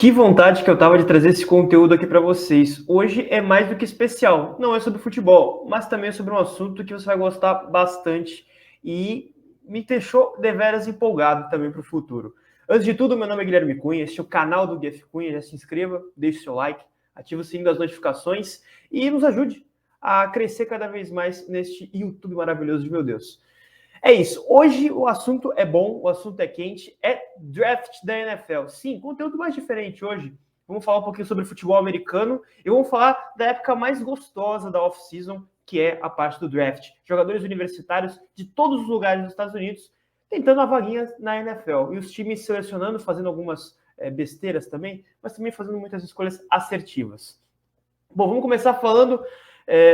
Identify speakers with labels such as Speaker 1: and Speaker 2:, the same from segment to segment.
Speaker 1: Que vontade que eu tava de trazer esse conteúdo aqui para vocês. Hoje é mais do que especial. Não é sobre futebol, mas também é sobre um assunto que você vai gostar bastante e me deixou deveras empolgado também para o futuro. Antes de tudo, meu nome é Guilherme Cunha, este é o canal do GF Cunha. Já se inscreva, deixe seu like, ative o sininho das notificações e nos ajude a crescer cada vez mais neste YouTube maravilhoso de meu Deus. É isso. Hoje o assunto é bom, o assunto é quente, é draft da NFL. Sim, conteúdo mais diferente hoje. Vamos falar um pouquinho sobre futebol americano e vamos falar da época mais gostosa da off-season, que é a parte do draft. Jogadores universitários de todos os lugares dos Estados Unidos tentando a vaguinha na NFL. E os times selecionando, fazendo algumas besteiras também, mas também fazendo muitas escolhas assertivas. Bom, vamos começar falando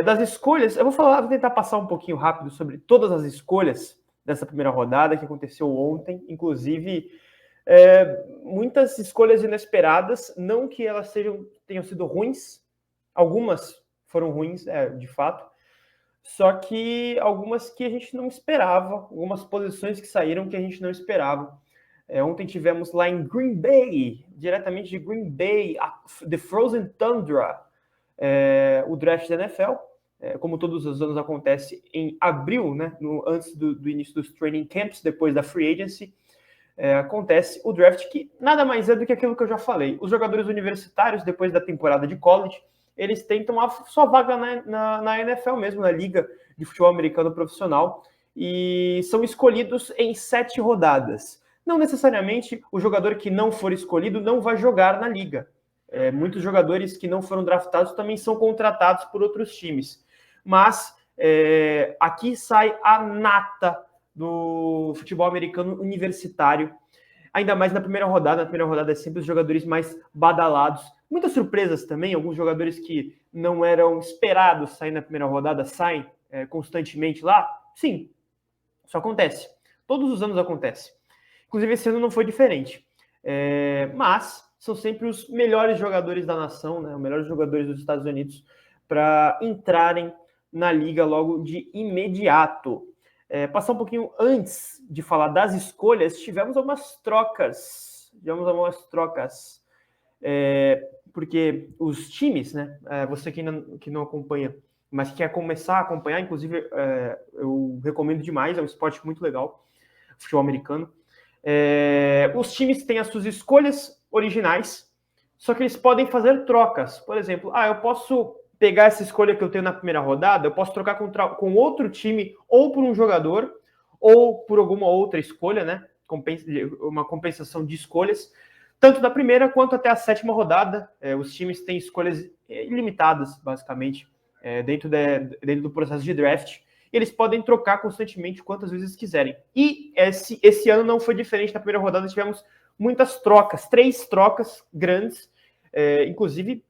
Speaker 1: das escolhas. Eu vou tentar passar um pouquinho rápido sobre todas as escolhas dessa primeira rodada que aconteceu ontem, inclusive muitas escolhas inesperadas, não que elas tenham sido ruins, algumas foram ruins, de fato, só que algumas que a gente não esperava, algumas posições que saíram que a gente não esperava. Ontem tivemos lá em Green Bay, diretamente de Green Bay, The Frozen Tundra, o draft da NFL, como todos os anos acontece em abril, né, antes do início dos training camps, depois da free agency, acontece o draft, que nada mais é do que aquilo que eu já falei. Os jogadores universitários, depois da temporada de college, eles tentam a sua vaga na NFL mesmo, na Liga de Futebol Americano Profissional, e são escolhidos em 7 rodadas. Não necessariamente o jogador que não for escolhido não vai jogar na Liga. Muitos jogadores que não foram draftados também são contratados por outros times. Mas aqui sai a nata do futebol americano universitário, ainda mais na primeira rodada. Na primeira rodada é sempre os jogadores mais badalados. Muitas surpresas também, alguns jogadores que não eram esperados sair na primeira rodada saem constantemente lá. Sim, isso acontece. Todos os anos acontece. Inclusive esse ano não foi diferente. Mas são sempre os melhores jogadores da nação, né, os melhores jogadores dos Estados Unidos, para entrarem na liga logo de imediato. Passar um pouquinho antes de falar das escolhas, tivemos algumas trocas. Porque os times, né, você que não acompanha, mas que quer começar a acompanhar, inclusive eu recomendo demais, é um esporte muito legal, futebol americano. Os times têm as suas escolhas originais, só que eles podem fazer trocas. Por exemplo, eu posso pegar essa escolha que eu tenho na primeira rodada, eu posso trocar com outro time, ou por um jogador, ou por alguma outra escolha, né? Uma compensação de escolhas, tanto da primeira quanto até a 7ª rodada. Os times têm escolhas ilimitadas, basicamente, dentro do processo de draft. Eles podem trocar constantemente quantas vezes quiserem. E esse ano não foi diferente. Na primeira rodada tivemos muitas trocas, 3 trocas grandes, inclusive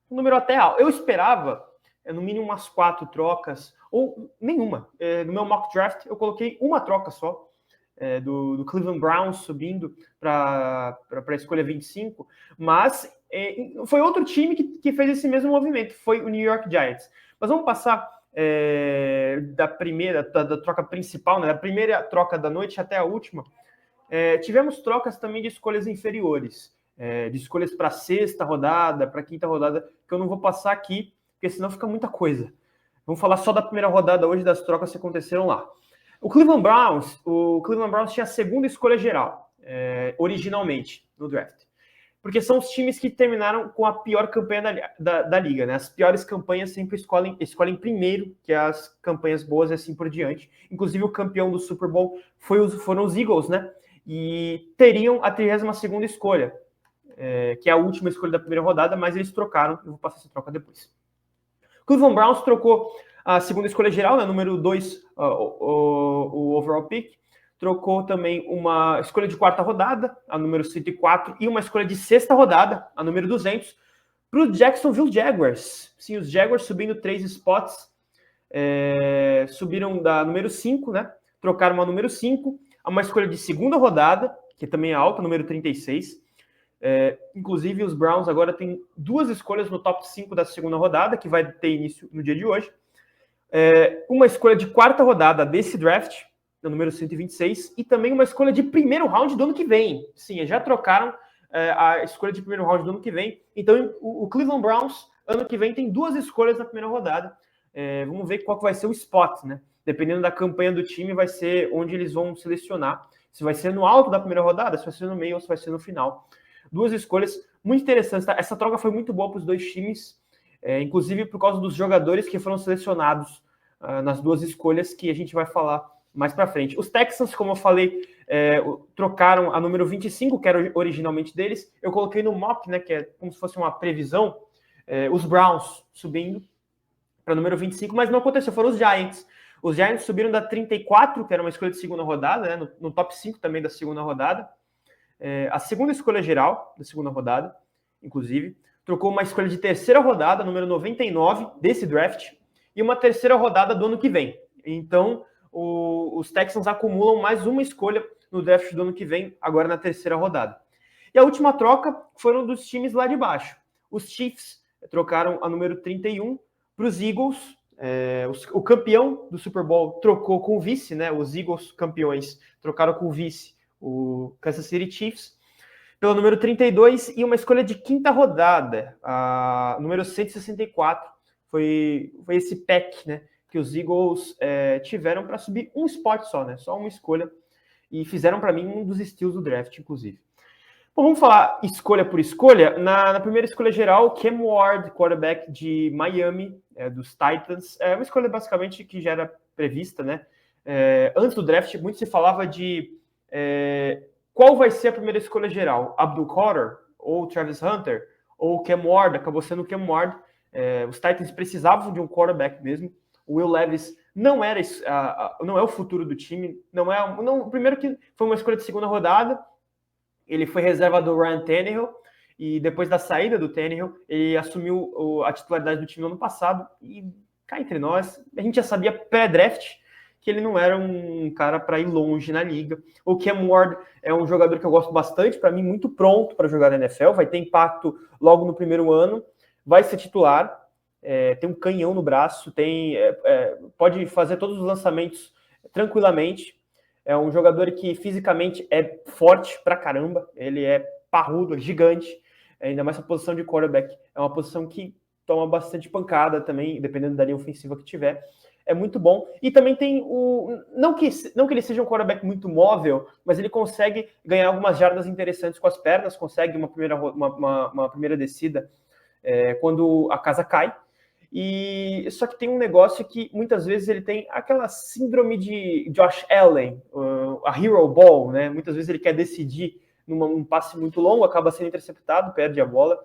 Speaker 1: um número até alto. Eu esperava, no mínimo, umas 4 trocas, ou nenhuma. No meu mock draft, eu coloquei uma troca só, do Cleveland Browns subindo para a escolha 25, mas foi outro time que fez esse mesmo movimento, foi o New York Giants. Mas vamos passar da troca principal, né, da primeira troca da noite até a última. Tivemos trocas também de escolhas inferiores, de escolhas para 6ª rodada, para 5ª rodada, que eu não vou passar aqui, porque senão fica muita coisa. Vamos falar só da primeira rodada hoje, das trocas que aconteceram lá. O Cleveland Browns tinha a 2ª escolha geral, originalmente, no draft. Porque são os times que terminaram com a pior campanha da liga, né? As piores campanhas sempre escolhem primeiro, que as campanhas boas e assim por diante. Inclusive, o campeão do Super Bowl foram os Eagles, né? E teriam a 32ª escolha, que é a última escolha da primeira rodada, mas eles trocaram. Eu vou passar essa troca depois. O Cleveland Browns trocou a 2ª escolha geral, né? Número 2, o overall pick. Trocou também uma escolha de 4ª rodada, a número 104, e uma escolha de 6ª rodada, a número 200, para o Jacksonville Jaguars. Sim, os Jaguars subindo 3 spots, subiram da número 5, né? Trocaram uma número 5, uma escolha de 2ª rodada, que também é alta, número 36. Inclusive, os Browns agora têm 2 escolhas no top 5 da 2ª rodada, que vai ter início no dia de hoje. Uma escolha de 4ª rodada desse draft, no número 126, e também uma escolha de primeiro round do ano que vem. Sim, já trocaram a escolha de primeiro round do ano que vem. Então, o Cleveland Browns, ano que vem, tem 2 escolhas na primeira rodada. Vamos ver qual que vai ser o spot, né? Dependendo da campanha do time, vai ser onde eles vão selecionar. Se vai ser no alto da primeira rodada, se vai ser no meio ou se vai ser no final. 2 escolhas muito interessantes. Tá? Essa troca foi muito boa para os 2 times, inclusive por causa dos jogadores que foram selecionados nas 2 escolhas que a gente vai falar mais para frente. Os Texans, como eu falei, trocaram a número 25, que era originalmente deles. Eu coloquei no mock, né, que é como se fosse uma previsão, os Browns subindo para o número 25, mas não aconteceu, foram os Giants. Os Giants subiram da 34, que era uma escolha de segunda rodada, né, no top 5 também da segunda rodada. A segunda escolha geral da segunda rodada, inclusive, trocou uma escolha de terceira rodada, número 99 desse draft, e uma terceira rodada do ano que vem. Então, os Texans acumulam mais uma escolha no draft do ano que vem, agora na terceira rodada. E a última troca foram dos times lá de baixo. Os Chiefs trocaram a número 31 para os Eagles. O campeão do Super Bowl trocou com o vice, né? Os Eagles campeões trocaram com o vice, o Kansas City Chiefs, pelo número 32 e uma escolha de quinta rodada, a número 164. Foi esse pack, né, que os Eagles tiveram para subir um spot só, né? Só uma escolha. E fizeram para mim um dos estilos do draft, inclusive. Bom, vamos falar escolha por escolha. Na primeira escolha geral, Cam Ward, quarterback de Miami, dos Titans. É uma escolha basicamente que já era prevista, né? Antes do draft, muito se falava de qual vai ser a primeira escolha geral, Abdul Carter ou Travis Hunter ou Cam Ward. Acabou sendo Cam Ward. Os Titans precisavam de um quarterback mesmo. O Will Levis não é o futuro do time. Primeiro que foi uma escolha de segunda rodada. Ele foi reserva do Ryan Tannehill, e depois da saída do Tannehill, ele assumiu a titularidade do time no ano passado, e cá entre nós, a gente já sabia pré-draft que ele não era um cara para ir longe na liga. O Cam Ward é um jogador que eu gosto bastante, para mim muito pronto para jogar na NFL, vai ter impacto logo no primeiro ano, vai ser titular, tem um canhão no braço, pode fazer todos os lançamentos tranquilamente. É um jogador que fisicamente é forte pra caramba, ele é parrudo, é gigante, ainda mais a posição de quarterback. É uma posição que toma bastante pancada também, dependendo da linha ofensiva que tiver. É muito bom. E também tem não que ele seja um quarterback muito móvel, mas ele consegue ganhar algumas jardas interessantes com as pernas, consegue uma primeira descida quando a casa cai. E só que tem um negócio que muitas vezes ele tem aquela síndrome de Josh Allen, a hero ball, né? Muitas vezes ele quer decidir num passe muito longo, acaba sendo interceptado, perde a bola.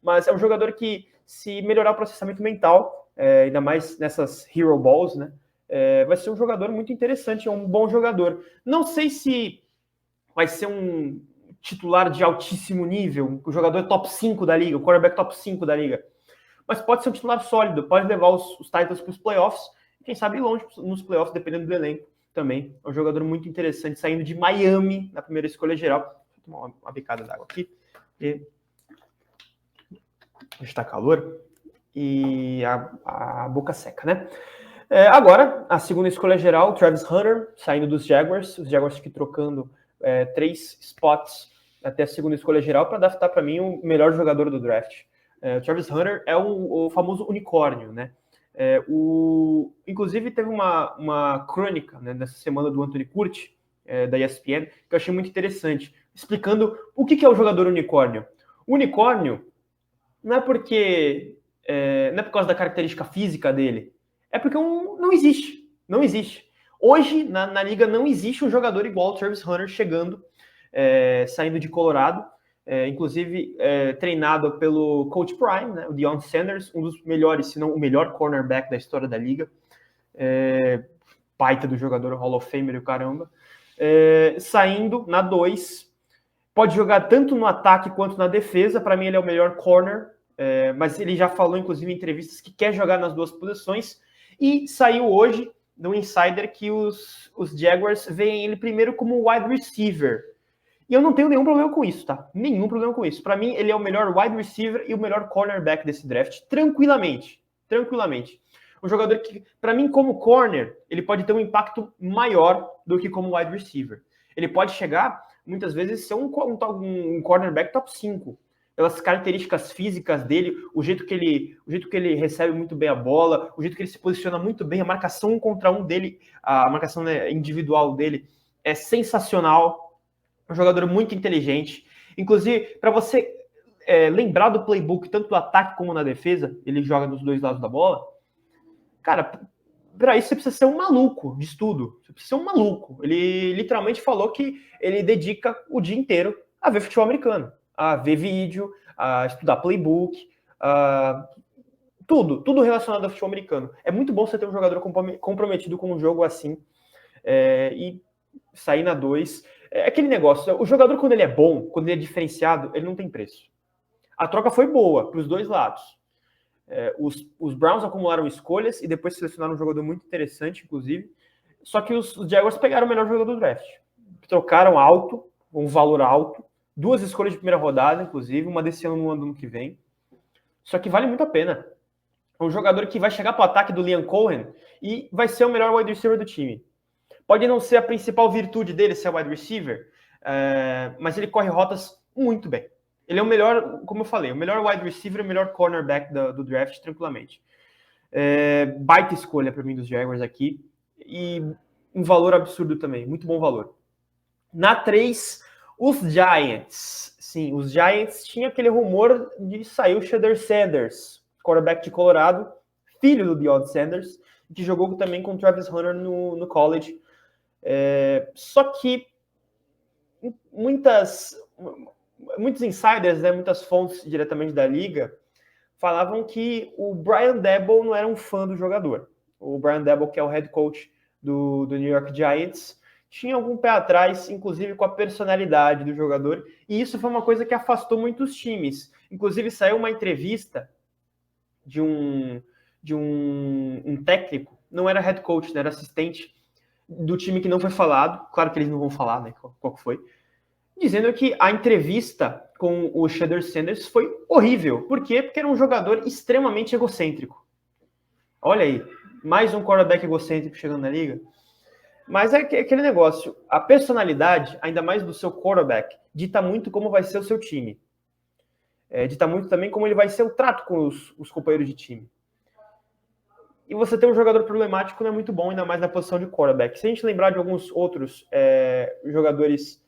Speaker 1: Mas é um jogador que, se melhorar o processamento mental, ainda mais nessas hero balls, né? Vai ser um jogador muito interessante, é um bom jogador. Não sei se vai ser um titular de altíssimo nível, um jogador top 5 da liga, o quarterback top 5 da liga. Mas pode ser um titular sólido, pode levar os Titans para os playoffs, e quem sabe ir longe nos playoffs, dependendo do elenco também. É um jogador muito interessante, saindo de Miami na primeira escolha geral. Vou tomar uma bicada d'água aqui. Está calor e a boca seca, né? Agora, a segunda escolha geral, Travis Hunter, saindo dos Jaguars. Os Jaguars aqui trocando 3 spots até a segunda escolha geral para adaptar para mim o melhor jogador do draft. O Travis Hunter é o famoso unicórnio, né? Inclusive, teve uma crônica, né, nessa semana do Anthony Curti, da ESPN, que eu achei muito interessante, explicando o que é o jogador unicórnio. O unicórnio não é porque não é por causa da característica física dele, é porque não existe. Não existe. Hoje, na liga, não existe um jogador igual ao Travis Hunter chegando, saindo de Colorado, inclusive treinado pelo Coach Prime, né, o Deion Sanders, um dos melhores, se não o melhor cornerback da história da liga. Baita do jogador, Hall of Famer e o caramba. Saindo na 2, pode jogar tanto no ataque quanto na defesa. Para mim, ele é o melhor corner, mas ele já falou, inclusive, em entrevistas que quer jogar nas 2 posições. E saiu hoje, no Insider, que os Jaguars veem ele primeiro como wide receiver. E eu não tenho nenhum problema com isso, tá? Nenhum problema com isso. Para mim, ele é o melhor wide receiver e o melhor cornerback desse draft, tranquilamente. Tranquilamente. Um jogador que, para mim, como corner, ele pode ter um impacto maior do que como wide receiver. Ele pode chegar muitas vezes ser um cornerback top 5. Pelas características físicas dele, o jeito que ele recebe muito bem a bola, o jeito que ele se posiciona muito bem, a marcação 1 contra 1 dele, a marcação, né, individual dele é sensacional. Um jogador muito inteligente. Inclusive, para você lembrar do playbook, tanto do ataque como na defesa, ele joga dos dois lados da bola. Cara, para isso você precisa ser um maluco de estudo. Você precisa ser um maluco. Ele literalmente falou que ele dedica o dia inteiro a ver futebol americano, a ver vídeo, a estudar playbook, tudo relacionado ao futebol americano. É muito bom você ter um jogador comprometido com um jogo assim e sair na 2. É aquele negócio, o jogador quando ele é bom, quando ele é diferenciado, ele não tem preço. A troca foi boa para os dois lados. Os Browns acumularam escolhas e depois selecionaram um jogador muito interessante, inclusive. Só que os Jaguars pegaram o melhor jogador do draft. Trocaram alto, um valor alto, 2 escolhas de primeira rodada, inclusive, uma desse ano no ano que vem. Só que vale muito a pena. É um jogador que vai chegar para o ataque do Liam Cohen e vai ser o melhor wide receiver do time. Pode não ser a principal virtude dele ser wide receiver, mas ele corre rotas muito bem. Ele é o melhor, como eu falei, o melhor wide receiver e o melhor cornerback do draft, tranquilamente. Baita escolha para mim dos Jaguars aqui. E um valor absurdo também, muito bom valor. Na 3, os Giants. Sim, os Giants tinha aquele rumor de sair o Shedeur Sanders, quarterback de Colorado, filho do Deion Sanders, que jogou também com o Travis Hunter no college. Só que muitos insiders, né, muitas fontes diretamente da liga, falavam que o Brian Daboll não era um fã do jogador. O Brian Daboll, que é o head coach do New York Giants, tinha algum pé atrás, inclusive com a personalidade do jogador, e isso foi uma coisa que afastou muitos times. Inclusive saiu uma entrevista de um técnico, não era head coach, né, era assistente do time que não foi falado, claro que eles não vão falar, né, qual que foi, dizendo que a entrevista com o Shedeur Sanders foi horrível. Por quê? Porque era um jogador extremamente egocêntrico. Olha aí, mais um quarterback egocêntrico chegando na liga. Mas é aquele negócio, a personalidade, ainda mais do seu quarterback, dita muito como vai ser o seu time. Dita muito também como ele vai ser o trato com os companheiros de time. E você ter um jogador problemático não é muito bom, ainda mais na posição de quarterback. Se a gente lembrar de alguns outros jogadores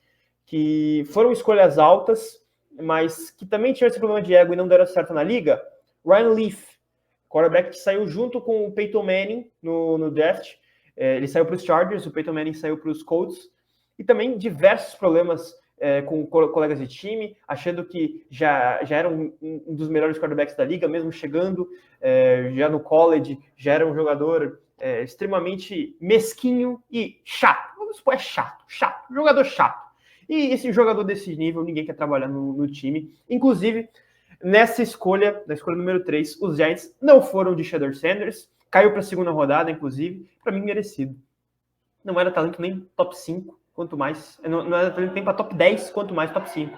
Speaker 1: que foram escolhas altas, mas que também tinham esse problema de ego e não deram certo na liga, Ryan Leaf, quarterback que saiu junto com o Peyton Manning no draft. Ele saiu para os Chargers, o Peyton Manning saiu para os Colts, e também diversos problemas com colegas de time, achando que já era um dos melhores quarterbacks da liga, mesmo chegando já no college, já era um jogador extremamente mesquinho e chato. Vamos supor, chato, jogador chato. E esse jogador desse nível, ninguém quer trabalhar no time. Inclusive, nessa escolha, na escolha número 3, os Giants não foram de Shedeur Sanders, caiu para a segunda rodada, inclusive, para mim merecido. Não era talento nem top 5, quanto mais. Não era talento nem para top 10, quanto mais top 5.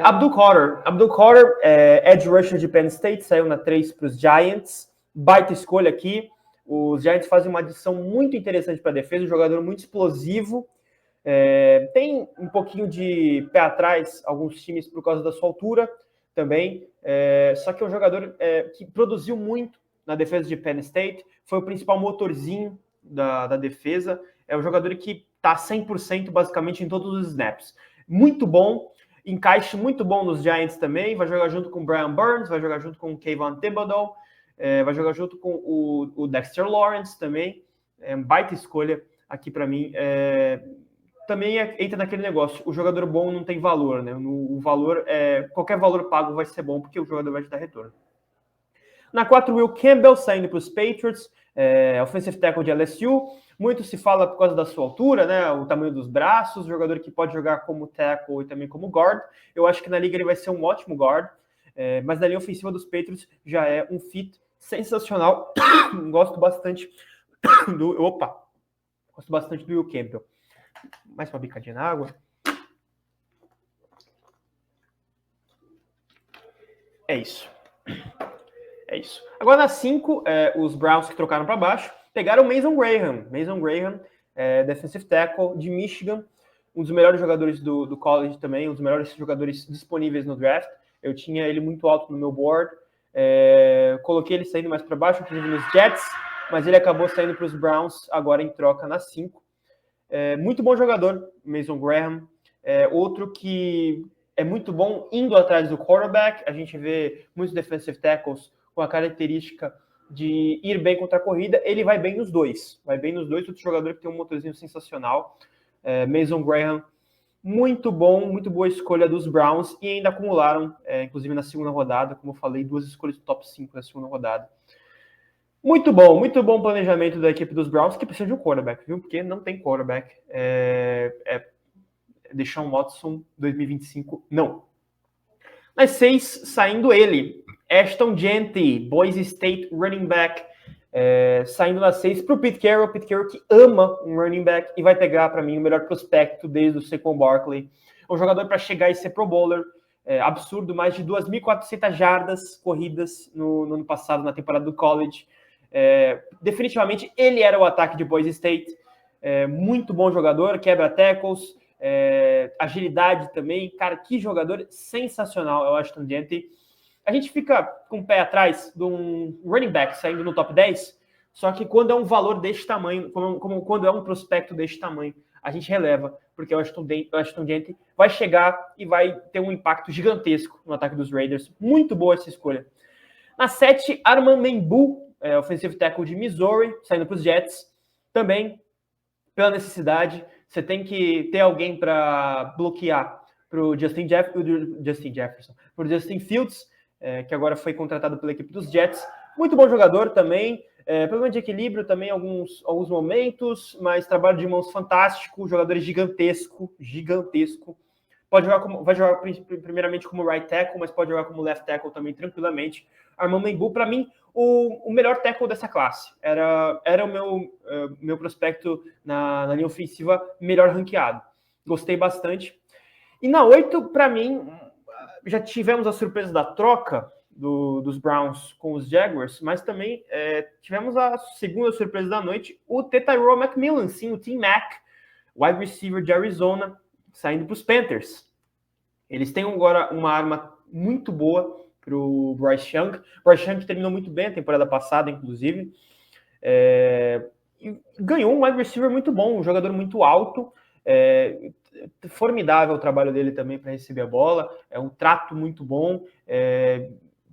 Speaker 1: Abdul Carter, edge rusher de Penn State, saiu na 3 para os Giants. Baita escolha aqui. Os Giants fazem uma adição muito interessante para a defesa, um jogador muito explosivo. Tem um pouquinho de pé atrás alguns times por causa da sua altura também, só que é um jogador que produziu muito na defesa de Penn State, foi o principal motorzinho da defesa, é um jogador que está 100% basicamente em todos os snaps. Muito bom, encaixe muito bom nos Giants também, vai jogar junto com o Brian Burns, vai jogar junto com o Kayvon Thibodeau, vai jogar junto com o Dexter Lawrence também, baita escolha aqui para mim. Também entra naquele negócio, o jogador bom não tem valor, né? O valor, qualquer valor pago vai ser bom, porque o jogador vai te dar retorno. Na 4, Will Campbell, saindo para os Patriots, offensive tackle de LSU. Muito se fala por causa da sua altura, né? O tamanho dos braços, jogador que pode jogar como tackle e também como guard. Eu acho que na liga ele vai ser um ótimo guard, mas na linha ofensiva dos Patriots já é um fit sensacional. Gosto bastante do Will Campbell. Mais uma bicadinha na água. É isso. Agora na 5, os Browns que trocaram para baixo, pegaram o Mason Graham, defensive tackle de Michigan. um dos melhores jogadores do college também, um dos melhores jogadores disponíveis no draft. Eu tinha ele muito alto no meu board. Coloquei ele saindo mais para baixo, inclusive nos Jets, mas ele acabou saindo para os Browns agora em troca na 5. Muito bom jogador, Mason Graham. Outro que é muito bom indo atrás do quarterback. A gente vê muitos defensive tackles com a característica de ir bem contra a corrida. Ele vai bem nos dois. Outro jogador que tem um motorzinho sensacional. Mason Graham, muito bom, muito boa escolha dos Browns e ainda acumularam, inclusive na segunda rodada, como eu falei, 2 escolhas do top 5 na segunda rodada. Muito bom planejamento da equipe dos Browns, que precisa de um quarterback, viu? Porque não tem quarterback. Deshaun Watson 2025, não. Nas 6, saindo ele, Ashton Jeanty, Boise State running back, saindo nas 6 para o Pete Carroll que ama um running back e vai pegar para mim o melhor prospecto desde o Saquon Barkley. Um jogador para chegar e ser Pro Bowler, absurdo, mais de 2.400 jardas corridas no ano passado, na temporada do college. Definitivamente ele era o ataque de Boise State. Muito bom jogador, quebra tackles, agilidade também. Cara, que jogador sensacional é o Ashton Jeanty. A gente fica com o pé atrás de um running back saindo no top 10, só que quando é um valor deste tamanho, como quando é um prospecto deste tamanho, a gente releva, porque o Ashton Jeanty vai chegar e vai ter um impacto gigantesco no ataque dos Raiders. Muito boa essa escolha. Na 7, Armand Membu, offensive tackle de Missouri, saindo para os Jets. Também, pela necessidade, você tem que ter alguém para bloquear para o Justin Jefferson, para o Justin Fields, que agora foi contratado pela equipe dos Jets. Muito bom jogador também, problema de equilíbrio também em alguns momentos, mas trabalho de mãos fantástico, jogador gigantesco. Vai jogar primeiramente como right tackle, mas pode jogar como left tackle também tranquilamente. Armand Membu, para mim, o melhor tackle dessa classe. Era o meu prospecto na linha ofensiva melhor ranqueado. Gostei bastante. E na 8, para mim, já tivemos a surpresa da troca dos Browns com os Jaguars, mas também tivemos a segunda surpresa da noite, o Tyrone McMillan, sim, o Tim Mack, wide receiver de Arizona, saindo para os Panthers. Eles têm agora uma arma muito boa para o Bryce Young. Bryce Young terminou muito bem a temporada passada, inclusive. E ganhou um wide receiver muito bom, um jogador muito alto. Formidável o trabalho dele também para receber a bola. É um trato muito bom.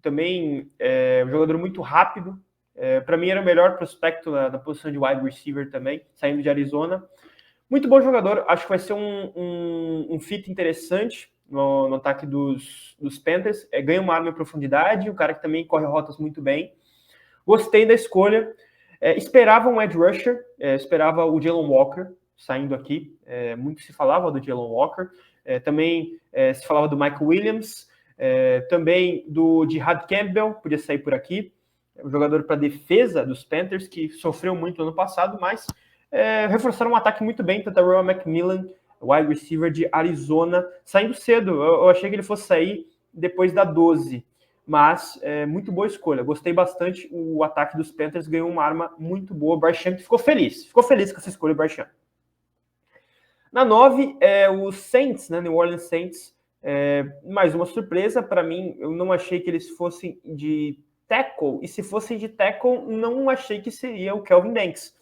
Speaker 1: Também um jogador muito rápido. Para mim era o melhor prospecto na posição de wide receiver também, saindo de Arizona. Muito bom jogador. Acho que vai ser um fit interessante no ataque dos Panthers. Ganha uma arma em profundidade, um cara que também corre rotas muito bem. Gostei da escolha. Esperava um edge rusher, esperava o Jalen Walker saindo aqui. Muito se falava do Jalen Walker. Também se falava do Michael Williams. Também do Jihad Campbell, podia sair por aqui. Um jogador para defesa dos Panthers, que sofreu muito no ano passado, mas reforçaram um ataque muito bem. Tyrone McMillan, wide receiver de Arizona, saindo cedo. Eu achei que ele fosse sair depois da 12, mas muito boa escolha. Gostei bastante. O ataque dos Panthers ganhou uma arma muito boa. O Bryce Young ficou feliz com essa escolha, o Bryce Young. Na 9, os Saints, né, New Orleans Saints, mais uma surpresa. Para mim, eu não achei que eles fossem de tackle, e se fossem de tackle, não achei que seria o Kelvin Banks.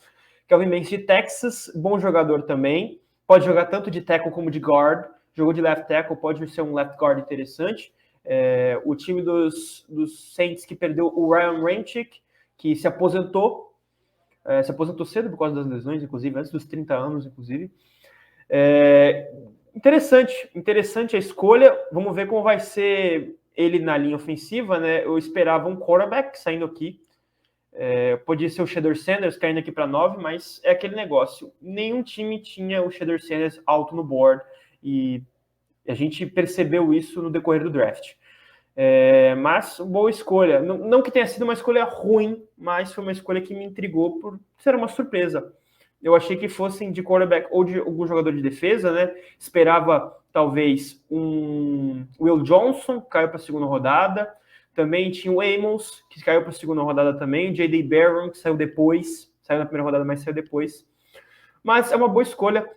Speaker 1: Kelvin Banks de Texas, bom jogador também, pode jogar tanto de tackle como de guard, jogou de left tackle, pode ser um left guard interessante. O time dos Saints que perdeu o Ryan Ramczyk, que se aposentou cedo por causa das lesões, inclusive, antes dos 30 anos, inclusive. Interessante a escolha. Vamos ver como vai ser ele na linha ofensiva, né? Eu esperava um quarterback saindo aqui. Podia ser o Shedeur Sanders caindo aqui para 9, mas é aquele negócio. Nenhum time tinha o Shedeur Sanders alto no board e a gente percebeu isso no decorrer do draft. Mas boa escolha. Não que tenha sido uma escolha ruim, mas foi uma escolha que me intrigou por ser uma surpresa. Eu achei que fossem de quarterback ou de algum jogador de defesa, né? Esperava talvez um Will Johnson, que caiu para a segunda rodada. Também tinha o Amos, que caiu para a segunda rodada também. O J.D. Barron, que saiu na primeira rodada, mas saiu depois. Mas é uma boa escolha,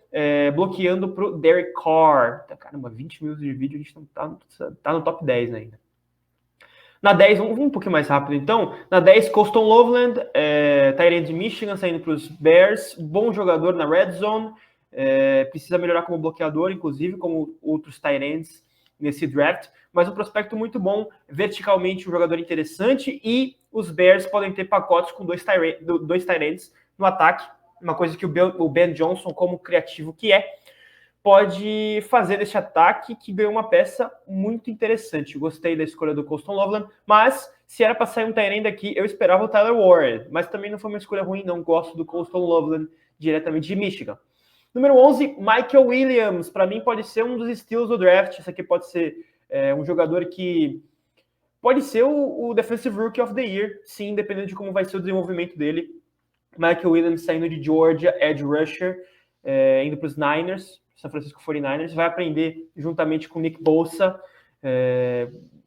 Speaker 1: bloqueando para o Derek Carr. Caramba, 20 minutos de vídeo, a gente não tá no top 10 ainda. Na 10, vamos um pouquinho mais rápido então. Na 10, Colston Loveland, tight end de Michigan, saindo para os Bears. Bom jogador na red zone. Precisa melhorar como bloqueador, inclusive, como outros tight ends nesse draft. Mas um prospecto muito bom, verticalmente um jogador interessante. E os Bears podem ter pacotes com dois tight ends no ataque. Uma coisa que o Ben Johnson, como criativo que pode fazer desse ataque que ganhou uma peça muito interessante. Gostei da escolha do Colston Loveland, mas se era para sair um tight end aqui, eu esperava o Tyler Warren, mas também não foi uma escolha ruim, não gosto do Colston Loveland diretamente de Michigan. Número 11, Michael Williams, para mim pode ser um dos estilos do draft, isso aqui pode ser um jogador que pode ser o Defensive Rookie of the Year, sim, dependendo de como vai ser o desenvolvimento dele. Michael Williams saindo de Georgia, edge rusher, indo para os Niners, San Francisco 49ers, vai aprender juntamente com o Nick Bosa,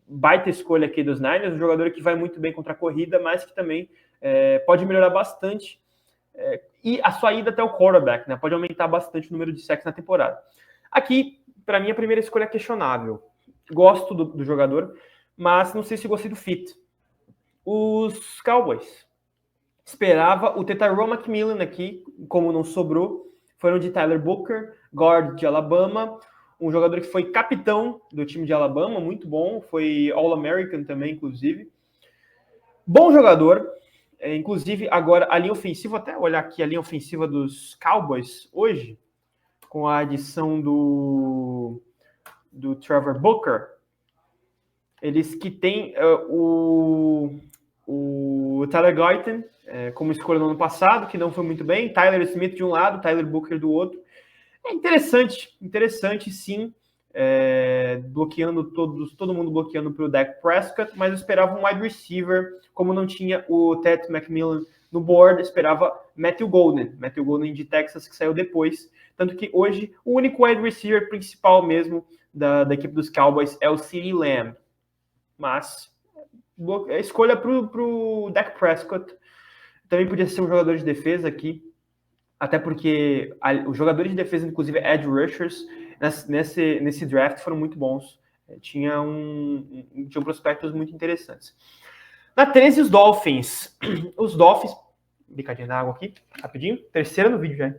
Speaker 1: baita escolha aqui dos Niners, um jogador que vai muito bem contra a corrida, mas que também pode melhorar bastante, e a sua ida até o quarterback, né? Pode aumentar bastante o número de sacks na temporada. Aqui, para mim, a primeira escolha é questionável. Gosto do jogador, mas não sei se gostei do fit. Os Cowboys. Esperava o Tetairoa McMillan aqui, como não sobrou, foram de Tyler Booker, guard de Alabama, um jogador que foi capitão do time de Alabama, muito bom, foi All-American também, inclusive. Bom jogador, inclusive agora a linha ofensiva, até olhar aqui a linha ofensiva dos Cowboys hoje, com a adição do Trevor Booker, eles que têm o Tyler Guyton como escolha no ano passado, que não foi muito bem, Tyler Smith de um lado, Tyler Booker do outro. É interessante sim, bloqueando todo mundo bloqueando para o Dak Prescott, mas eu esperava um wide receiver, como não tinha o Ted McMillan no board, esperava Matthew Golden de Texas, que saiu depois, tanto que hoje o único wide receiver principal mesmo da equipe dos Cowboys é o CeeDee Lamb, mas a escolha para o Dak Prescott também podia ser um jogador de defesa aqui, até porque os jogadores de defesa, inclusive edge rushers, nesse draft foram muito bons. Tinham prospectos muito interessantes. Na 13, os Dolphins. Os Dolphins... Bicadinha d'água aqui, rapidinho. Terceira no vídeo já.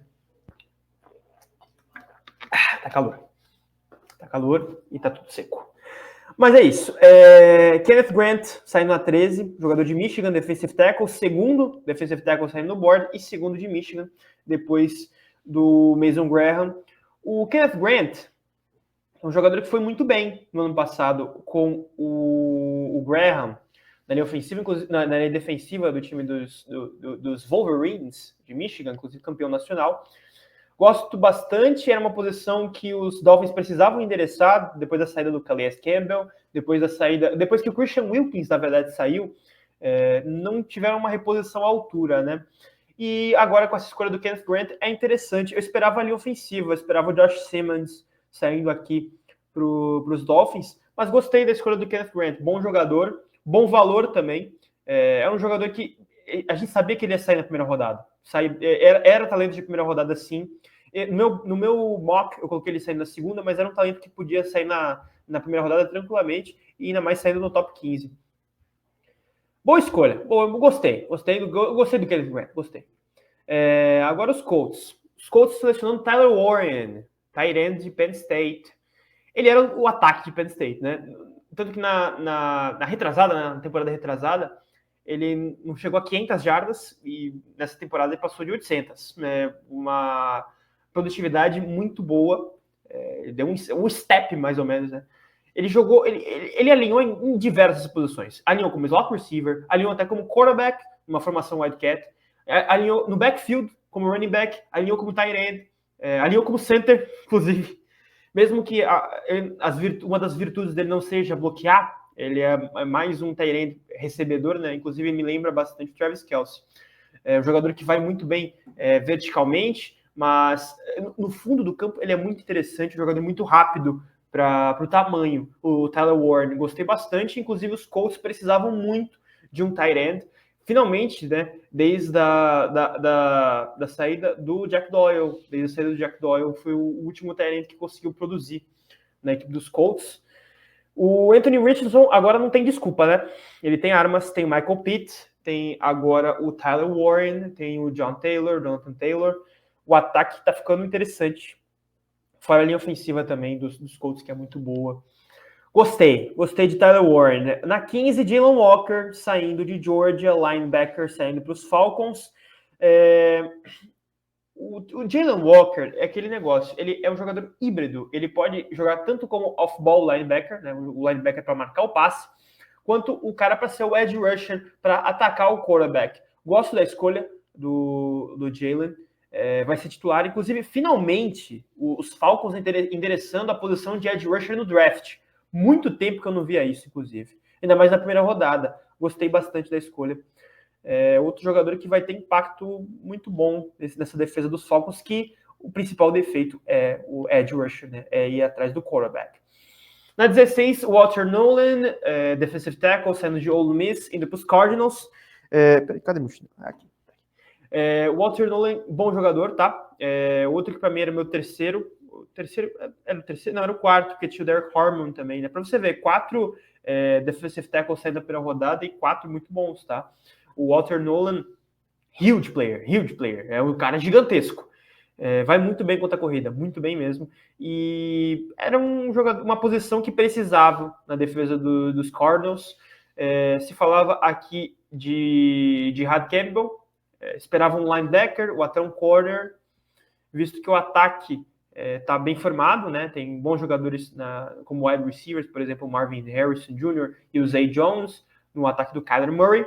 Speaker 1: Tá calor e tá tudo seco. Mas é isso. Kenneth Grant saindo na 13, jogador de Michigan, defensive tackle, segundo defensive tackle saindo no board e segundo de Michigan, depois do Mason Graham. O Kenneth Grant é um jogador que foi muito bem no ano passado com o Graham na linha ofensiva, inclusive na linha defensiva do time dos Wolverines de Michigan, inclusive campeão nacional. Gosto bastante, era uma posição que os Dolphins precisavam endereçar depois da saída do Calais Campbell, depois que o Christian Wilkins, na verdade, saiu, não tiveram uma reposição à altura, né? E agora com essa escolha do Kenneth Grant é interessante. Eu esperava a linha ofensiva, eu esperava o Josh Simmons saindo aqui para os Dolphins, mas gostei da escolha do Kenneth Grant. Bom jogador, bom valor também. É um jogador que a gente sabia que ele ia sair na primeira rodada. Era talento de primeira rodada, sim. No meu mock, eu coloquei ele saindo na segunda, mas era um talento que podia sair na primeira rodada tranquilamente, e ainda mais saindo no top 15. Boa escolha. Eu gostei do Kenneth Grant, gostei. Agora os Colts. Os Colts selecionando Tyler Warren, tight end de Penn State. Ele era o ataque de Penn State, né? Tanto que na temporada retrasada, ele não chegou a 500 jardas e nessa temporada ele passou de 800. Uma produtividade muito boa. Deu um step, mais ou menos, né? Ele alinhou em diversas posições. Alinhou como slot receiver, alinhou até como quarterback, numa formação Wildcat, alinhou no backfield como running back, alinhou como tight end, alinhou como center, inclusive. Mesmo que uma das virtudes dele não seja bloquear, ele é mais um tight end recebedor, né? Inclusive me lembra bastante o Travis Kelce. Um jogador que vai muito bem verticalmente, mas no fundo do campo ele é muito interessante, um jogador muito rápido para o tamanho. O Tyler Warren, gostei bastante, inclusive os Colts precisavam muito de um tight end. finalmente, né, desde da saída do Jack Doyle, foi o último talento que conseguiu produzir na equipe dos Colts. O Anthony Richardson agora não tem desculpa, né? Ele tem armas, tem o Michael Pitt, tem agora o Tyler Warren, tem o Jonathan Taylor. O ataque tá ficando interessante. Fora a linha ofensiva também dos Colts, que é muito boa. Gostei de Tyler Warren. Né? Na 15, Jalen Walker saindo de Georgia, linebacker saindo para os Falcons. O Jalen Walker é aquele negócio, ele é um jogador híbrido, ele pode jogar tanto como off-ball linebacker, né, o linebacker para marcar o passe, quanto o cara para ser o edge rusher, para atacar o quarterback. Gosto da escolha do Jalen, vai ser titular, inclusive, finalmente, os Falcons endereçando a posição de edge rusher no draft. Muito tempo que eu não via isso, inclusive. Ainda mais na primeira rodada. Gostei bastante da escolha. Outro jogador que vai ter impacto muito bom nessa defesa dos Falcons, que o principal defeito é o edge rusher, né? É ir atrás do quarterback. Na 16, Walter Nolan, defensive tackle, saindo de Ole Miss, indo para os Cardinals. Peraí, cadê meu chinelo? Aqui. Walter Nolan, bom jogador, tá? Outro que para mim era meu terceiro. Era o quarto, porque tinha o Derek Harmon também, né? Para você ver, 4 defensive tackles saindo da primeira rodada e 4 muito bons, tá? O Walter Nolan, huge player, é um cara gigantesco. Vai muito bem contra a corrida, muito bem mesmo. E era um jogador, uma posição que precisava na defesa dos Cardinals. Se falava aqui de Had Campbell, esperava um linebacker ou até um corner, visto que o ataque está bem formado, né? Tem bons jogadores como wide receivers, por exemplo, o Marvin Harrison Jr. e o Zay Jones, no ataque do Kyler Murray.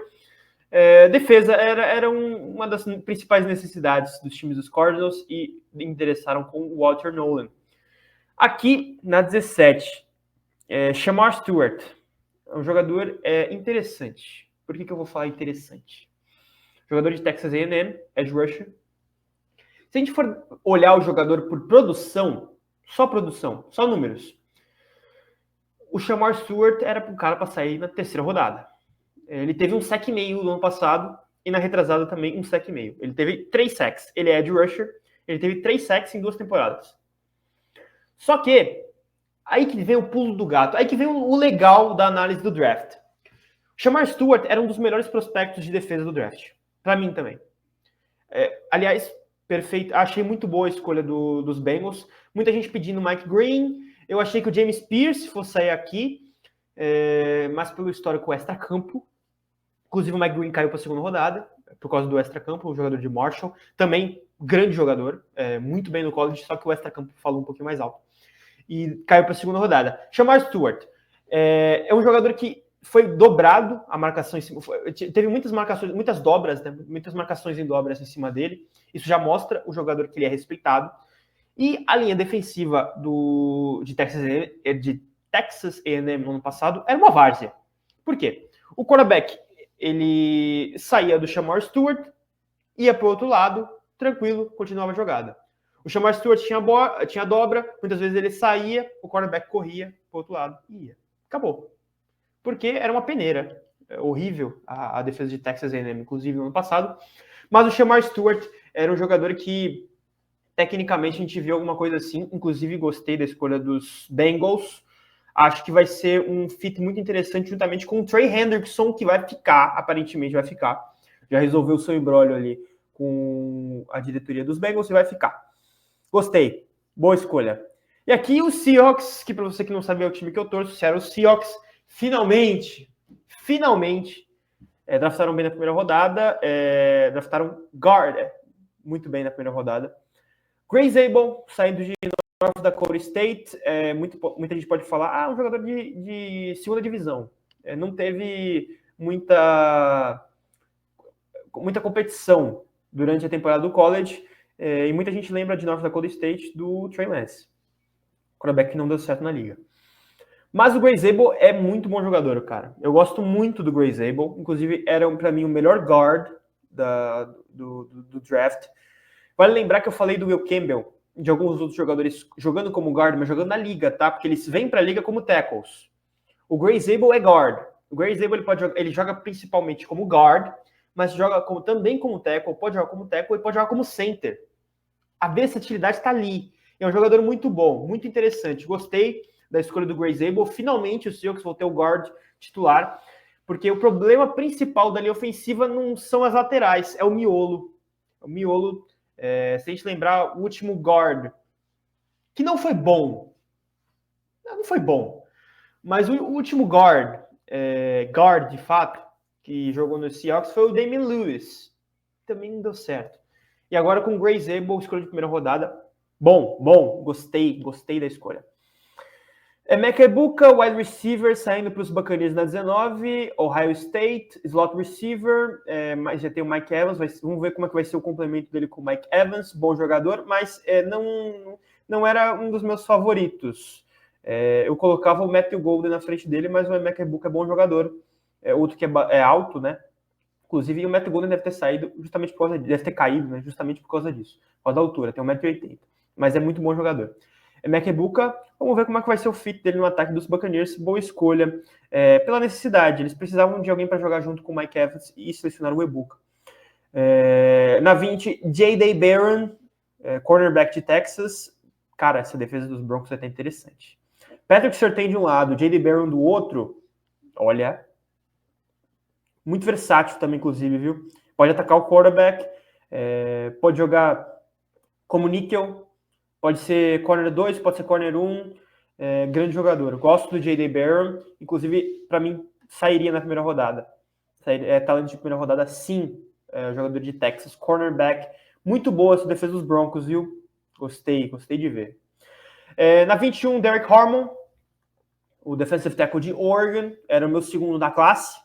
Speaker 1: Defesa era uma das principais necessidades dos times dos Cardinals e interessaram com o Walter Nolan. Aqui, na 17, Shamar Stewart, é um jogador interessante. Por que eu vou falar interessante? Jogador de Texas A&M, edge rusher. Se a gente for olhar o jogador por produção, só números, o Shamar Stewart era um cara para sair na terceira rodada. Ele teve um sack e meio no ano passado e na retrasada também um sack e meio. Ele teve 3 sacks. Ele é edge rusher. Ele teve 3 sacks em 2 temporadas. Só que aí que vem o pulo do gato. Aí que vem o legal da análise do draft. Shamar Stewart era um dos melhores prospectos de defesa do draft. Para mim também. Aliás, perfeito. Achei muito boa a escolha dos Bengals. Muita gente pedindo Mike Green. Eu achei que o James Pierce fosse sair aqui. Mas pelo histórico extra-campo. Inclusive o Mike Green caiu para a segunda rodada, por causa do extra-campo, o jogador de Marshall. Também grande jogador, muito bem no college, só que o extra-campo falou um pouquinho mais alto. E caiu para a segunda rodada. Shamar Stewart é um jogador que foi dobrado a marcação em cima. Teve muitas marcações, muitas dobras, né? Muitas marcações em dobras em cima dele. Isso já mostra o jogador que ele é respeitado. E a linha defensiva de Texas A&M no ano passado era uma várzea. Por quê? O quarterback ele saía do Shamar Stewart, ia para o outro lado, tranquilo, continuava a jogada. O Shamar Stewart tinha dobra, muitas vezes ele saía, o quarterback corria para o outro lado e ia. Acabou. Porque era uma peneira. Horrível a defesa de Texas A&M, inclusive no ano passado. Mas o Shamar Stewart era um jogador que, tecnicamente, a gente viu alguma coisa assim. Inclusive, gostei da escolha dos Bengals. Acho que vai ser um fit muito interessante juntamente com o Trey Hendrickson, que aparentemente vai ficar. Já resolveu o seu imbróglio ali com a diretoria dos Bengals e vai ficar. Gostei. Boa escolha. E aqui o Seahawks, que para você que não sabe é o time que eu torço, se era o Seahawks, finalmente, draftaram bem na primeira rodada, draftaram guard muito bem na primeira rodada. Grey Zabel, saindo de North Dakota State, muita gente pode falar, um jogador de segunda divisão. Não teve muita competição durante a temporada do college, e muita gente lembra de North Dakota State do Trey Lance, quarterback que não deu certo na liga. Mas o Grey Zabel é muito bom jogador, cara. Eu gosto muito do Grey Zabel, inclusive era para mim o melhor guard do draft. Vale lembrar que eu falei do Will Campbell, de alguns outros jogadores jogando como guard, mas jogando na liga, tá? Porque eles vêm para a liga como tackles. O Grey Zabel é guard. O Grey Zabel ele joga principalmente como guard, mas joga também como tackle, pode jogar como tackle e pode jogar como center. A versatilidade está ali. É um jogador muito bom, muito interessante. Gostei da escolha do Grayson Abel. Finalmente o Seahawks vão ter o guard titular, porque o problema principal da linha ofensiva não são as laterais, é o miolo. O miolo, se a gente lembrar, o último guard, que não foi bom. Não foi bom. Mas o último guard de fato, que jogou no Seahawks foi o Damian Lewis. Também não deu certo. E agora com o Grayson Abel, escolha de primeira rodada. Bom, gostei da escolha. Mac Ebuka, wide receiver, saindo para os Buccaneers na 19, Ohio State, slot receiver, mas já tem o Mike Evans, vamos ver como é que vai ser o complemento dele com o Mike Evans, bom jogador, mas não era um dos meus favoritos. Eu colocava o Matthew Golden na frente dele, mas o Mac Ebuka é bom jogador, outro que é alto, né? Inclusive, o Matthew Golden deve ter saído justamente por causa disso, deve ter caído, né? Justamente por causa disso, por causa da altura, tem 1,80 m, mas é muito bom jogador. Mac Ebuka, vamos ver como é que vai ser o fit dele no ataque dos Buccaneers. Boa escolha, pela necessidade. Eles precisavam de alguém para jogar junto com o Mike Evans e selecionaram o Ebuka. Na 20, J.D. Barron, cornerback de Texas. Cara, essa defesa dos Broncos é até interessante. Patrick Surtain de um lado, J.D. Barron do outro. Olha, muito versátil também, inclusive, viu? Pode atacar o quarterback, pode jogar como níquel, pode ser corner 2, pode ser corner 1, grande jogador. Gosto do J.D. Barron, inclusive, para mim, sairia na primeira rodada. Talento de primeira rodada, sim, jogador de Texas, cornerback. Muito boa essa defesa dos Broncos, viu? Gostei de ver. Na 21, Derek Harmon, o defensive tackle de Oregon, era o meu segundo da classe.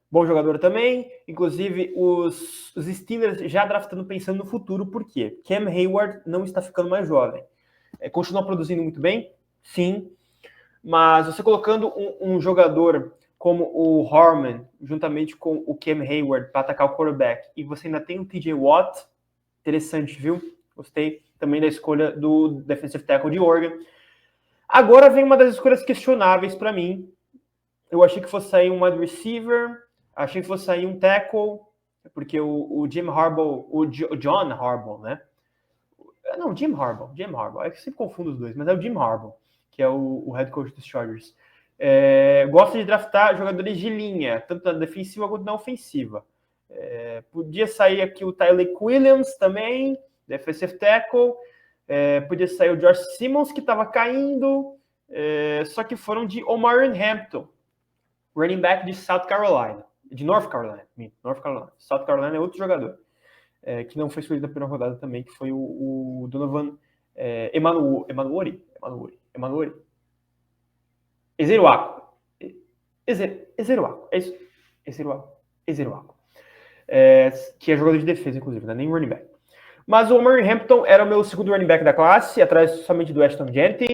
Speaker 1: Bom jogador também, inclusive os Steelers já draftando pensando no futuro, por quê? Cam Hayward não está ficando mais jovem. Continua produzindo muito bem, sim, mas você colocando um jogador como o Harmon, juntamente com o Cam Hayward para atacar o quarterback, e você ainda tem o TJ Watt, interessante, viu? Gostei também da escolha do defensive tackle de Oregon. Agora vem uma das escolhas questionáveis para mim. Eu achei que fosse sair um wide receiver, achei que fosse sair um tackle, porque o Jim Harbaugh, o John Harbaugh, né? Não, Jim Harbaugh. É que eu sempre confundo os dois, mas é o Jim Harbaugh, que é o head coach dos Chargers. Gosta de draftar jogadores de linha, tanto na defensiva quanto na ofensiva. Podia sair aqui o Tyler Williams também, defensive tackle. Podia sair o Josh Simmons, que estava caindo. Só que foram de Omarion Hampton, running back de South Carolina. De North Carolina. South Carolina é outro jogador, que não foi escolhido na primeira rodada também, que foi o Donovan Emanuori. Ezeruaco. É isso? Ezeruaco. Que é jogador de defesa, inclusive, não é nem running back. Mas o Omarion Hampton era o meu segundo running back da classe, atrás somente do Ashton Jeanty.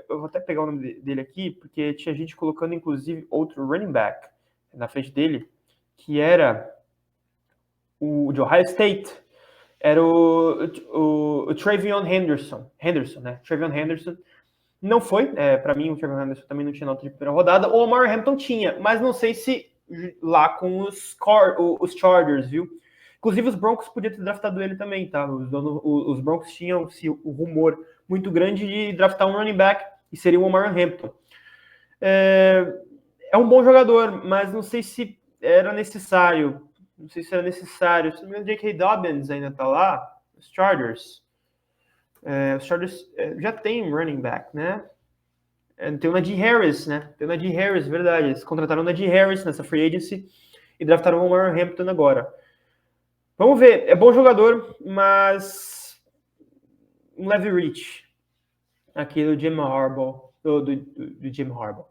Speaker 1: Eu vou até pegar o nome dele aqui, porque tinha gente colocando, inclusive, outro running back na frente dele, que era o de Ohio State, era o Travion Henderson, né? Travion Henderson não foi, para mim o Travion Henderson também não tinha nota de primeira rodada, o Omar Hampton tinha, mas não sei se lá com os Chargers, viu? Inclusive, os Broncos podiam ter draftado ele também, tá? Os Broncos tinham o rumor muito grande de draftar um running back, e seria o Omar Hampton. É um bom jogador, mas não sei se era necessário. Se não me engano, J.K. Dobbins ainda tá lá, os Chargers. Os Chargers já tem um running back, né? Tem o Najee Harris, né? Verdade. Eles contrataram o Najee Harris nessa free agency e draftaram o Omar Hampton agora. Vamos ver, é bom jogador, mas um leve reach aqui do Jim Harbaugh, do Jim Harbaugh.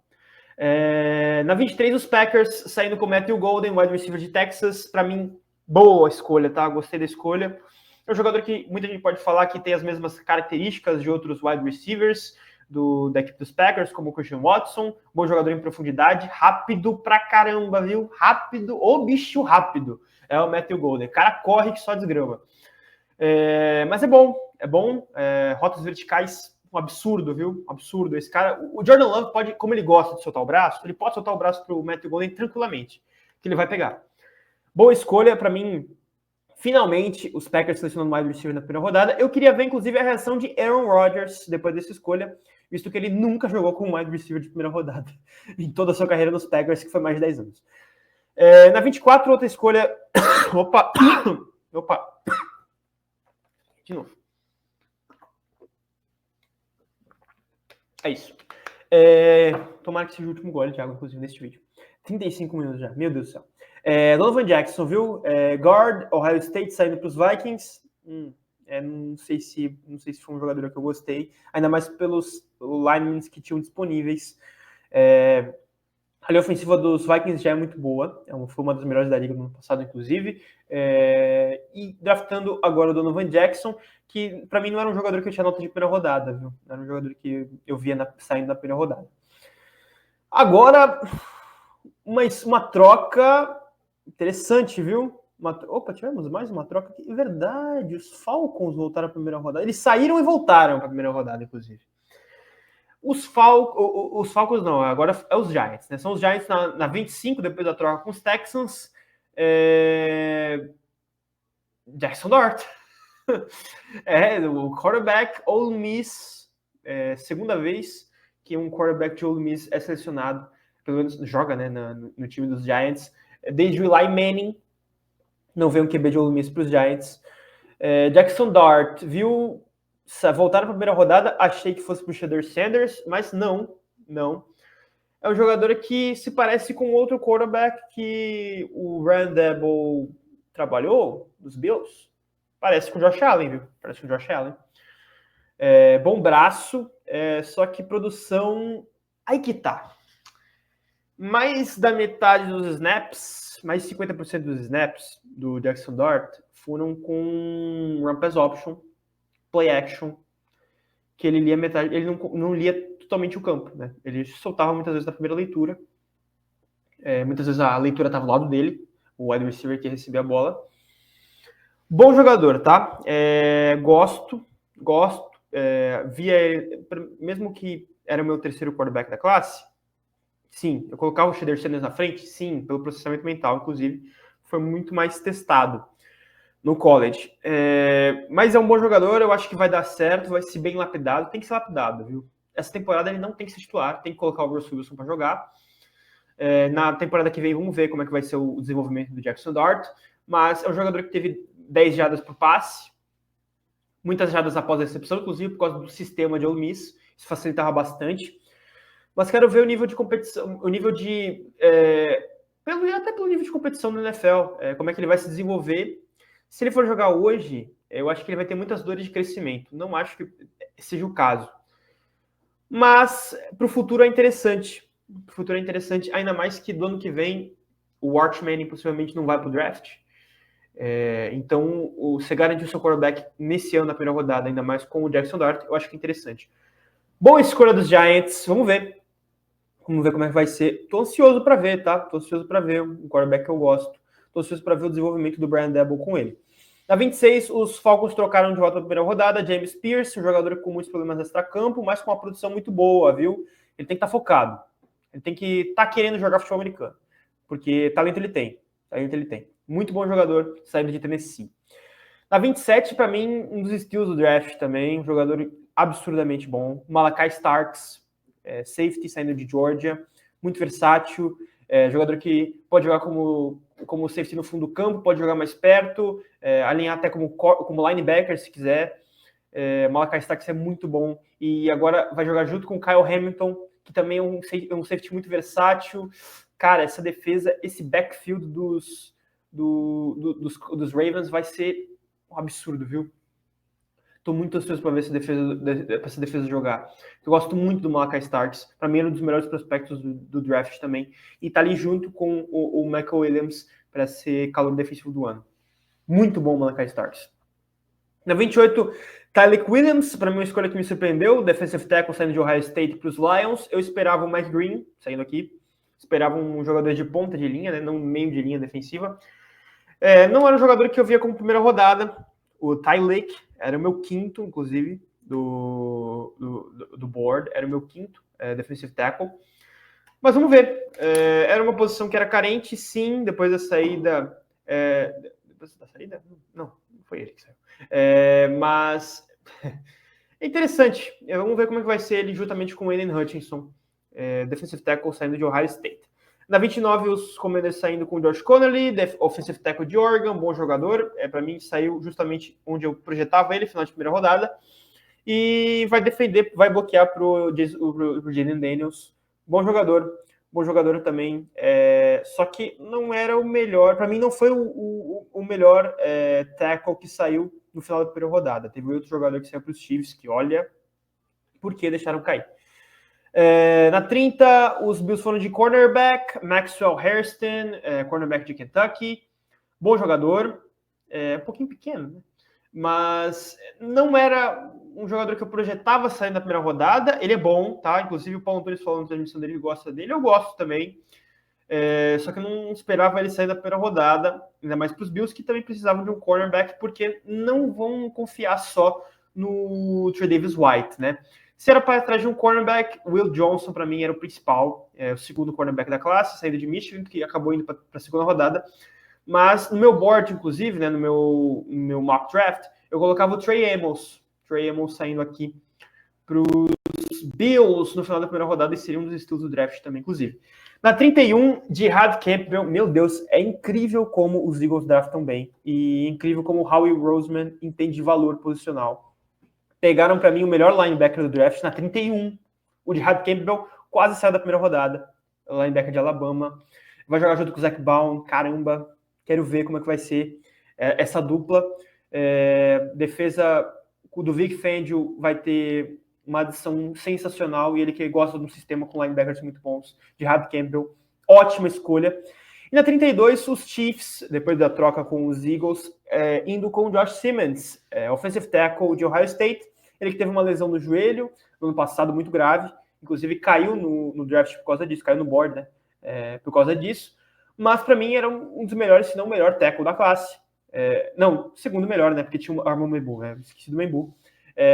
Speaker 1: Na 23, os Packers saindo com o Matthew Golden, wide receiver de Texas. Para mim, boa escolha, tá? Gostei da escolha. É um jogador que muita gente pode falar que tem as mesmas características de outros wide receivers da equipe dos Packers, como o Christian Watson. Bom jogador em profundidade, rápido pra caramba, viu? Bicho rápido. É o Matthew Golden. O cara corre que só desgrama. Mas é bom. Rotas verticais um absurdo, viu? Um absurdo. Esse cara, o Jordan Love pode, como ele gosta de soltar o braço, ele pode soltar o braço pro Matthew Golden tranquilamente, que ele vai pegar. Boa escolha, para mim. Finalmente, os Packers selecionando wide receiver na primeira rodada. Eu queria ver, inclusive, a reação de Aaron Rodgers depois dessa escolha, visto que ele nunca jogou com um wide receiver de primeira rodada em toda a sua carreira nos Packers, que foi mais de 10 anos. Na 24, outra escolha... Opa! De novo. É isso. Tomara que seja o último gole de água, inclusive, neste vídeo. 35 minutos já, meu Deus do céu. Donovan Jackson, viu? Guard, Ohio State saindo para os Vikings. Não sei se foi um jogador que eu gostei, ainda mais pelos linemen que tinham disponíveis. A linha ofensiva dos Vikings já é muito boa, foi uma das melhores da liga no ano passado, inclusive. E draftando agora o Donovan Jackson, que para mim não era um jogador que eu tinha nota de primeira rodada, viu? Era um jogador que eu via saindo da primeira rodada. Agora, uma troca interessante, viu? Tivemos mais uma troca aqui. É verdade, os Falcons voltaram para a primeira rodada. Eles saíram e voltaram para a primeira rodada, inclusive. Os Falcons não, agora é os Giants, né? São os Giants na 25, depois da troca com os Texans. Jackson Dart. O quarterback Ole Miss, segunda vez que um quarterback de Ole Miss é selecionado, pelo menos joga, né, no time dos Giants, desde o Eli Manning. Não veio um QB de Ole Miss para os Giants. Jackson Dart, viu? Voltaram para a primeira rodada, achei que fosse para o Shedeur Sanders, mas não. É um jogador que se parece com outro quarterback que o Ryan Dable trabalhou, dos Bills. Parece com o Josh Allen, viu? Parece com o Josh Allen. Bom braço, só que produção... Aí que tá. Mais da metade dos snaps, mais de 50% dos snaps do Jackson Dart foram com run pass option, play action, que ele lia metade, ele não lia totalmente o campo, né? Ele soltava muitas vezes na primeira leitura, muitas vezes a leitura estava ao lado dele, o wide receiver que recebia a bola. Bom jogador, tá? Gosto, via ele, mesmo que era o meu terceiro quarterback da classe, sim, eu colocava o Shedeur Sanders na frente, sim, pelo processamento mental, inclusive, foi muito mais testado no college. Mas é um bom jogador, eu acho que vai dar certo, vai ser bem lapidado, tem que ser lapidado, viu? Essa temporada ele não tem que ser titular, tem que colocar o Russell Wilson para jogar. Na temporada que vem, vamos ver como é que vai ser o desenvolvimento do Jackson Dart, mas é um jogador que teve 10 jardas por passe, muitas jardas após a recepção, inclusive por causa do sistema de Ole Miss, isso facilitava bastante. Mas quero ver o nível de competição, o nível de... até pelo nível de competição do NFL, como é que ele vai se desenvolver. Se ele for jogar hoje, eu acho que ele vai ter muitas dores de crescimento. Não acho que seja o caso. Mas para o futuro é interessante. Ainda mais que do ano que vem o Arch Manning possivelmente não vai para o draft. Então, você garantir o seu quarterback nesse ano, na primeira rodada, ainda mais com o Jackson Dart, eu acho que é interessante. Boa escolha dos Giants, vamos ver. Vamos ver como é que vai ser. Tô ansioso para ver, tá? Tô ansioso para ver um quarterback que eu gosto. Tô ansioso para ver o desenvolvimento do Brian Dable com ele. Na 26, os Falcons trocaram de volta para a primeira rodada. James Pierce, um jogador com muitos problemas extra-campo, mas com uma produção muito boa, viu? Ele tem que estar focado. Ele tem que estar querendo jogar futebol americano. Porque talento ele tem. Muito bom jogador, saindo de Tennessee. Na 27, para mim, um dos skills do draft também. Um jogador absurdamente bom. Malachi Starks, safety saindo de Georgia. Muito versátil. Jogador que pode jogar como safety no fundo do campo, pode jogar mais perto, alinhar até como linebacker, se quiser. Malachi Starks é muito bom. E agora vai jogar junto com o Kyle Hamilton, que também é um safety muito versátil. Cara, essa defesa, esse backfield dos Ravens vai ser um absurdo, viu? Tô muito ansioso para ver essa defesa jogar. Eu gosto muito do Malachi Starks. Para mim, é um dos melhores prospectos do draft também. E tá ali junto com o Michael Williams para ser calor defensivo do ano. Muito bom o Malachi Starks. Na 28, Tyleik Williams. Para mim, uma escolha que me surpreendeu. Defensive tackle saindo de Ohio State para os Lions. Eu esperava o Matt Green saindo aqui. Esperava um jogador de ponta de linha, né? Não meio de linha defensiva. Não era um jogador que eu via como primeira rodada. O Tyleik era o meu quinto, inclusive. do board, era o meu quinto defensive tackle. Mas vamos ver. Era uma posição que era carente, sim, depois da saída. Depois da saída? Não foi ele que saiu. Mas é interessante. Vamos ver como é que vai ser ele juntamente com o Aiden Hutchinson, defensive tackle saindo de Ohio State. Na 29, os Commanders saindo com o Josh Connolly, offensive tackle de Oregon, bom jogador. Para mim, saiu justamente onde eu projetava ele, final de primeira rodada. E vai defender, vai bloquear para o Jayden Daniels. Bom jogador também. Só que não era o melhor, para mim não foi o melhor tackle que saiu no final da primeira rodada. Teve outro jogador que saiu para os Chiefs, que olha, por que deixaram cair? Na 30, os Bills foram de cornerback, Maxwell Hairston, cornerback de Kentucky. Bom jogador, um pouquinho pequeno, né? Mas não era um jogador que eu projetava sair na primeira rodada. Ele é bom, tá? Inclusive o Paulo Antunes falou na transmissão dele, ele gosta dele. Eu gosto também. Só que eu não esperava ele sair da primeira rodada, ainda mais para os Bills, que também precisavam de um cornerback, porque não vão confiar só no Tre'Davious White, né? Se era para trás de um cornerback, Will Johnson, para mim, era o principal, o segundo cornerback da classe, saída de Michigan, que acabou indo para a segunda rodada. Mas no meu board, inclusive, né, no meu mock draft, eu colocava o Trey Amos saindo aqui para os Bills no final da primeira rodada, e seria um dos estilos do draft também, inclusive. Na 31, Jihad Campbell, meu Deus, é incrível como os Eagles draftam bem, e incrível como o Howie Roseman entende de valor posicional. Pegaram para mim o melhor linebacker do draft na 31, o Jihad Campbell quase saiu da primeira rodada, o linebacker de Alabama, vai jogar junto com o Zach Baum, caramba, quero ver como é que vai ser essa dupla. Defesa do Vic Fangio vai ter uma adição sensacional, e ele que gosta de um sistema com linebackers muito bons, de Jihad Campbell, ótima escolha. E na 32, os Chiefs, depois da troca com os Eagles, indo com o Josh Simmons, offensive tackle de Ohio State, ele que teve uma lesão no joelho no ano passado muito grave, inclusive caiu no draft por causa disso, caiu no board, né, por causa disso, mas para mim era um dos melhores, se não o melhor tackle da classe. Não, segundo melhor, né, porque tinha o Armon Membu, esqueci do Membu.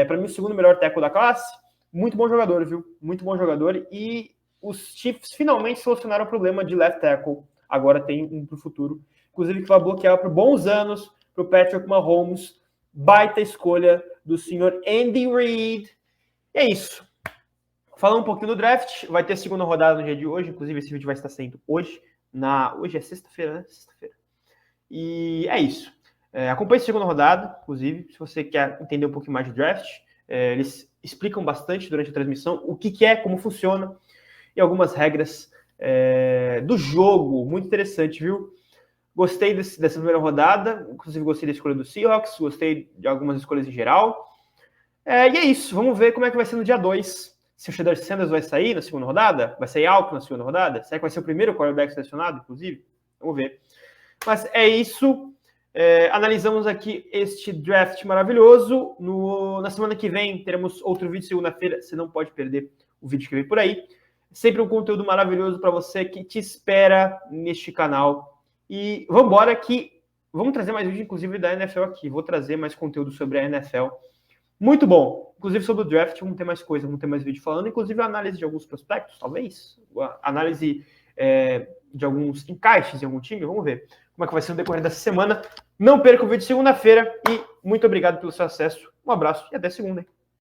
Speaker 1: Para mim, o segundo melhor tackle da classe, muito bom jogador, viu? Muito bom jogador, e os Chiefs finalmente solucionaram o problema de left tackle. Agora tem um para o futuro, inclusive que vai bloquear por bons anos para o Patrick Mahomes. Baita escolha do senhor Andy Reid. E é isso. Falando um pouquinho do draft, vai ter segunda rodada no dia de hoje, inclusive esse vídeo vai estar saindo hoje. Hoje é sexta-feira, né? Sexta-feira. E é isso. Acompanhe a segunda rodada, inclusive, se você quer entender um pouquinho mais de draft. Eles explicam bastante durante a transmissão o que é, como funciona, e algumas regras do jogo. Muito interessante, viu? Gostei dessa primeira rodada, inclusive gostei da escolha do Seahawks, gostei de algumas escolhas em geral. E é isso, vamos ver como é que vai ser no dia 2. Se o Shedeur Sanders vai sair na segunda rodada, vai sair alto na segunda rodada, será que vai ser o primeiro quarterback selecionado, inclusive? Vamos ver. Mas é isso, analisamos aqui este draft maravilhoso. Na semana que vem teremos outro vídeo, segunda-feira, você não pode perder o vídeo que vem por aí. Sempre um conteúdo maravilhoso para você que te espera neste canal. E vamos embora que vamos trazer mais vídeo, inclusive, da NFL aqui. Vou trazer mais conteúdo sobre a NFL. Muito bom. Inclusive, sobre o draft, vamos ter mais coisa, vamos ter mais vídeo falando. Inclusive, a análise de alguns prospectos, talvez. A análise de alguns encaixes em algum time. Vamos ver como é que vai ser no decorrer dessa semana. Não perca o vídeo de segunda-feira. E muito obrigado pelo seu acesso. Um abraço e até segunda.